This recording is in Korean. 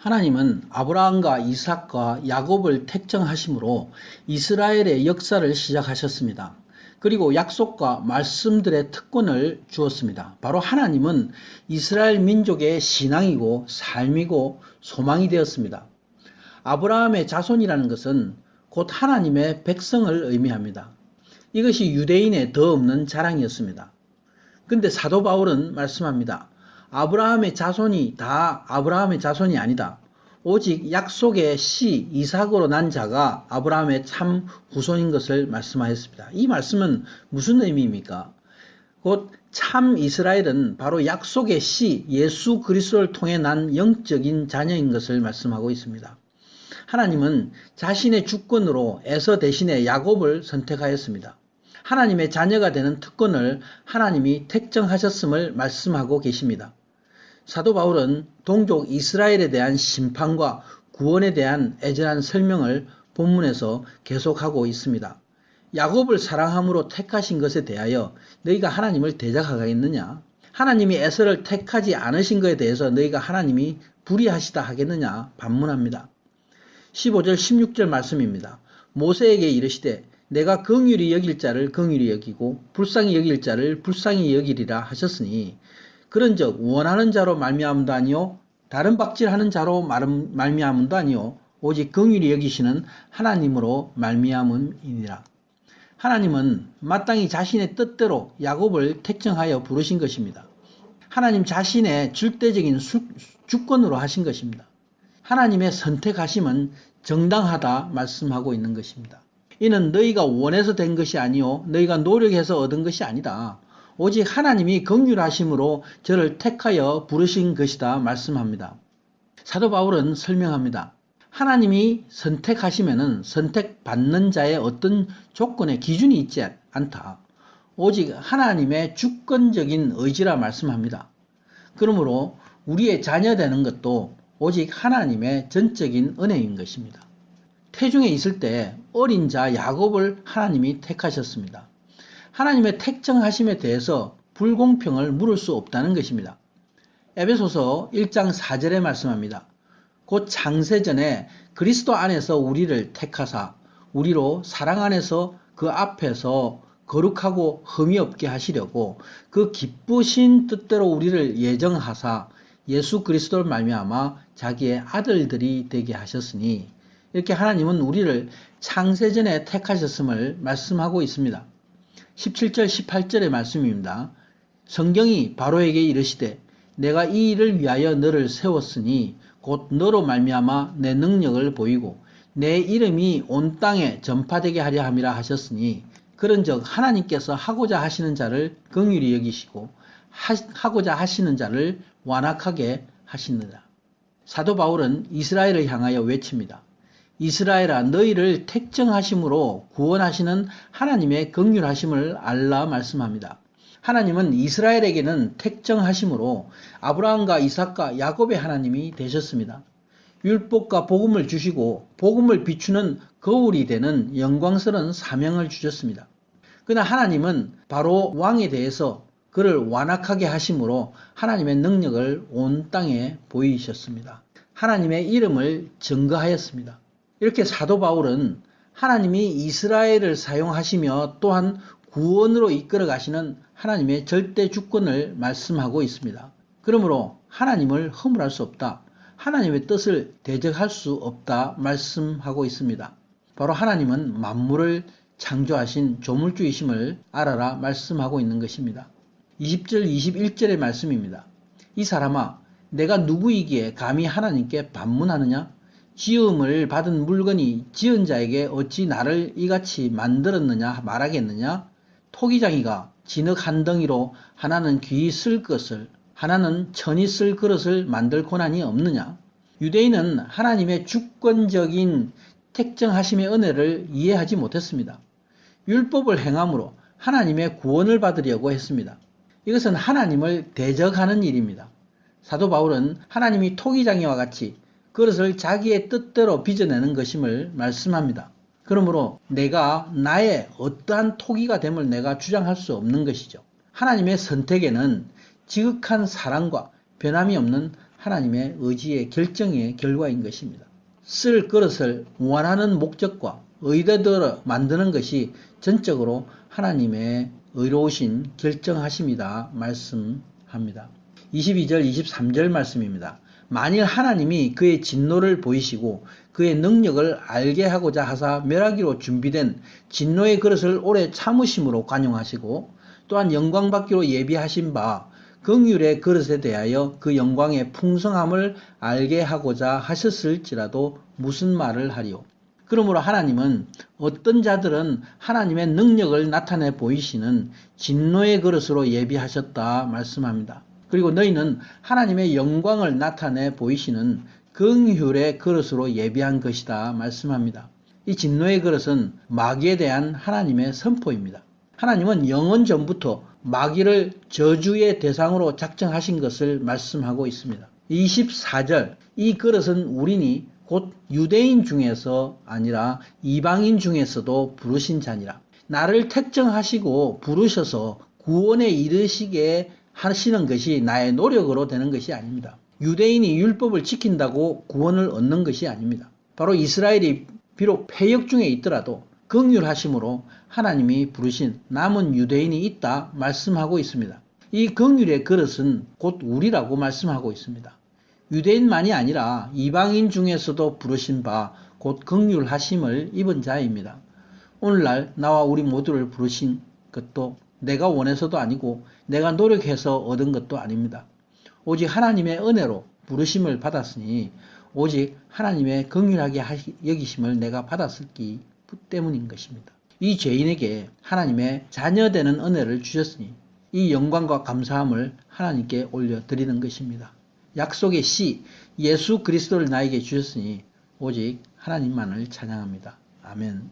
하나님은 아브라함과 이삭과 야곱을 택정하심으로 이스라엘의 역사를 시작하셨습니다. 그리고 약속과 말씀들의 특권을 주었습니다. 바로 하나님은 이스라엘 민족의 신앙이고 삶이고 소망이 되었습니다. 아브라함의 자손이라는 것은 곧 하나님의 백성을 의미합니다. 이것이 유대인의 더 없는 자랑이었습니다. 근데 사도 바울은 말씀합니다. 아브라함의 자손이 다 아브라함의 자손이 아니다. 오직 약속의 씨 이삭으로 난 자가 아브라함의 참 후손인 것을 말씀하였습니다. 이 말씀은 무슨 의미입니까? 곧 참 이스라엘은 바로 약속의 씨 예수 그리스도를 통해 난 영적인 자녀인 것을 말씀하고 있습니다. 하나님은 자신의 주권으로 에서 대신에 야곱을 선택하였습니다. 하나님의 자녀가 되는 특권을 하나님이 택정하셨음을 말씀하고 계십니다. 사도 바울은 동족 이스라엘에 대한 심판과 구원에 대한 애절한 설명을 본문에서 계속하고 있습니다. 야곱을 사랑함으로 택하신 것에 대하여 너희가 하나님을 대적하겠느냐? 하나님이 에서를 택하지 않으신 것에 대해서 너희가 하나님이 불의하시다 하겠느냐? 반문합니다. 15절 16절 말씀입니다. 모세에게 이르시되 내가 긍휼히 여길 자를 긍휼히 여기고 불쌍히 여길 자를 불쌍히 여기리라 하셨으니 그런즉 원하는 자로 말미암음도 아니요 다른 박질하는 자로 말미암음도 아니요 오직 긍휼히 여기시는 하나님으로 말미암음이니라. 하나님은 마땅히 자신의 뜻대로 야곱을 택정하여 부르신 것입니다. 하나님 자신의 절대적인 주권으로 하신 것입니다. 하나님의 선택하심은 정당하다 말씀하고 있는 것입니다. 이는 너희가 원해서 된 것이 아니요 너희가 노력해서 얻은 것이 아니다. 오직 하나님이 긍휼하심으로 저를 택하여 부르신 것이다 말씀합니다. 사도 바울은 설명합니다. 하나님이 선택하시면은 선택받는 자의 어떤 조건의 기준이 있지 않다. 오직 하나님의 주권적인 의지라 말씀합니다. 그러므로 우리의 자녀 되는 것도 오직 하나님의 전적인 은혜인 것입니다. 태중에 있을 때 어린 자 야곱을 하나님이 택하셨습니다. 하나님의 택정하심에 대해서 불공평을 물을 수 없다는 것입니다. 에베소서 1장 4절에 말씀합니다. 곧 창세전에 그리스도 안에서 우리를 택하사 우리로 사랑 안에서 그 앞에서 거룩하고 흠이 없게 하시려고 그 기쁘신 뜻대로 우리를 예정하사 예수 그리스도를 말미암아 자기의 아들들이 되게 하셨으니 이렇게 하나님은 우리를 창세전에 택하셨음을 말씀하고 있습니다. 17절 18절의 말씀입니다. 성경이 바로에게 이르시되 내가 이 일을 위하여 너를 세웠으니 곧 너로 말미암아 내 능력을 보이고 내 이름이 온 땅에 전파되게 하려 함이라 하셨으니 그런즉 하나님께서 하고자 하시는 자를 긍휼히 여기시고 하고자 하시는 자를 완악하게 하시느라. 사도 바울은 이스라엘을 향하여 외칩니다. 이스라엘아 너희를 택정하심으로 구원하시는 하나님의 긍휼하심을 알라 말씀합니다. 하나님은 이스라엘에게는 택정하심으로 아브라함과 이삭과 야곱의 하나님이 되셨습니다. 율법과 복음을 주시고 복음을 비추는 거울이 되는 영광스러운 사명을 주셨습니다. 그러나 하나님은 바로 왕에 대해서 그를 완악하게 하심으로 하나님의 능력을 온 땅에 보이셨습니다. 하나님의 이름을 증거하였습니다. 이렇게 사도 바울은 하나님이 이스라엘을 사용하시며 또한 구원으로 이끌어 가시는 하나님의 절대 주권을 말씀하고 있습니다. 그러므로 하나님을 허물할 수 없다. 하나님의 뜻을 대적할 수 없다 말씀하고 있습니다. 바로 하나님은 만물을 창조하신 조물주이심을 알아라 말씀하고 있는 것입니다. 20절 21절의 말씀입니다. 이 사람아 내가 누구이기에 감히 하나님께 반문하느냐? 지음을 받은 물건이 지은 자에게 어찌 나를 이같이 만들었느냐 말하겠느냐? 토기장이가 진흙 한 덩이로 하나는 귀 쓸 것을 하나는 천이 쓸 그릇을 만들 고난이 없느냐? 유대인은 하나님의 주권적인 택정하심의 은혜를 이해하지 못했습니다. 율법을 행함으로 하나님의 구원을 받으려고 했습니다. 이것은 하나님을 대적하는 일입니다. 사도 바울은 하나님이 토기장이와 같이 그것을 자기의 뜻대로 빚어내는 것임을 말씀합니다. 그러므로 내가 나의 어떠한 토기가 됨을 내가 주장할 수 없는 것이죠. 하나님의 선택에는 지극한 사랑과 변함이 없는 하나님의 의지의 결정의 결과인 것입니다. 쓸 그릇을 원하는 목적과 의도대로 만드는 것이 전적으로 하나님의 의로우신 결정하심이다 말씀합니다. 22절 23절 말씀입니다. 만일 하나님이 그의 진노를 보이시고 그의 능력을 알게 하고자 하사 멸하기로 준비된 진노의 그릇을 오래 참으심으로 관용하시고 또한 영광받기로 예비하신 바 긍휼의 그릇에 대하여 그 영광의 풍성함을 알게 하고자 하셨을지라도 무슨 말을 하리요. 그러므로 하나님은 어떤 자들은 하나님의 능력을 나타내 보이시는 진노의 그릇으로 예비하셨다 말씀합니다. 그리고 너희는 하나님의 영광을 나타내 보이시는 긍휼의 그릇으로 예비한 것이다 말씀합니다. 이 진노의 그릇은 마귀에 대한 하나님의 선포입니다. 하나님은 영원 전부터 마귀를 저주의 대상으로 작정하신 것을 말씀하고 있습니다. 24절 이 그릇은 우리니 곧 유대인 중에서 아니라 이방인 중에서도 부르신 자니라. 나를 택정하시고 부르셔서 구원에 이르시게 하시는 것이 나의 노력으로 되는 것이 아닙니다. 유대인이 율법을 지킨다고 구원을 얻는 것이 아닙니다. 바로 이스라엘이 비록 패역 중에 있더라도 긍휼하심으로 하나님이 부르신 남은 유대인이 있다 말씀하고 있습니다. 이 긍휼의 그릇은 곧 우리라고 말씀하고 있습니다. 유대인만이 아니라 이방인 중에서도 부르신 바 곧 긍휼하심을 입은 자입니다. 오늘날 나와 우리 모두를 부르신 것도 내가 원해서도 아니고 내가 노력해서 얻은 것도 아닙니다. 오직 하나님의 은혜로 부르심을 받았으니 오직 하나님의 긍휼하게 여기심을 내가 받았기 때문인 것입니다. 이 죄인에게 하나님의 자녀되는 은혜를 주셨으니 이 영광과 감사함을 하나님께 올려드리는 것입니다. 약속의 씨 예수 그리스도를 나에게 주셨으니 오직 하나님만을 찬양합니다. 아멘.